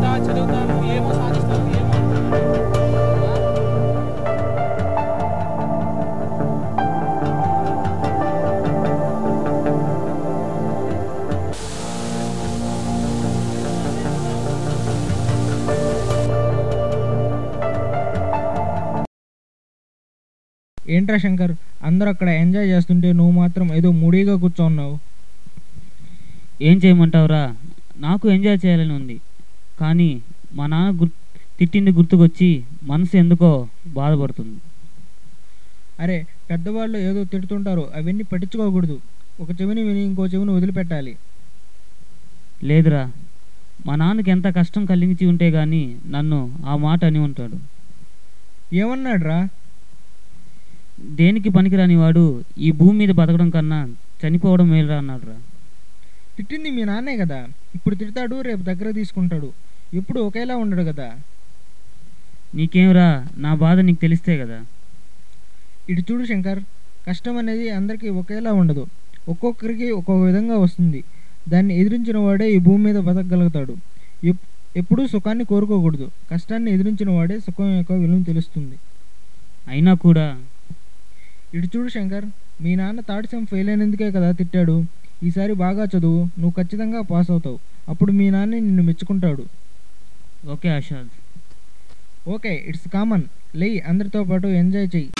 చదువుతా చదువుతాను ఏమో సాధిస్తాను ఏమో ఏంట్రా శంకర్, అందరూ అక్కడ ఎంజాయ్ చేస్తుంటే నువ్వు మాత్రం ఏదో మూడీగా కూర్చోన్నావు. ఏం చేయమంటావురా, నాకు ఎంజాయ్ చేయాలని ఉంది, కానీ మా నాన్న తిట్టింది గుర్తుకొచ్చి మనసు ఎందుకో బాధపడుతుంది. అరే, పెద్దవాళ్ళు ఏదో తిడుతుంటారు, అవన్నీ పట్టించుకోకూడదు. ఒక చెవిని విని ఇంకో చెవిని వదిలిపెట్టాలి. లేదురా, మా నాన్నకి ఎంత కష్టం కలిగించి ఉంటే గాని నన్ను ఆ మాట అని ఉంటాడు. ఏమన్నాడురా? దేనికి పనికిరాని వాడు ఈ భూమి మీద బతకడం కన్నా చనిపోవడం మేలురా అన్నాడురా. తిట్టింది మీ నాన్నే కదా, ఇప్పుడు తిడతాడు, రేపు దగ్గర తీసుకుంటాడు. ఎప్పుడు ఒకేలా ఉండడు కదా. నీకేంరా, నా బాధ నీకు తెలిస్తే కదా. ఇటు చూడు శంకర్, కష్టం అనేది అందరికీ ఒకేలా ఉండదు, ఒక్కొక్కరికి ఒక్కొక్క విధంగా వస్తుంది. దాన్ని ఎదిరించిన వాడే ఈ భూమి మీద బతకగలుగుతాడు. ఎప్పుడూ సుఖాన్ని కోరుకోకూడదు, కష్టాన్ని ఎదిరించిన వాడే సుఖం యొక్క విలువ తెలుస్తుంది. అయినా కూడా ఇటు చూడు శంకర్, మీ నాన్న థర్డ్ సెమ్ ఫెయిల్ అయినందుకే కదా తిట్టాడు. ఈసారి బాగా చదువు, నువ్వు ఖచ్చితంగా పాస్ అవుతావు. అప్పుడు మీ నాన్న నిన్ను మెచ్చుకుంటాడు. Okay Ashad. Okay, it's common. లే, అందరితో పాటు ఎంజాయ్ చెయ్యి.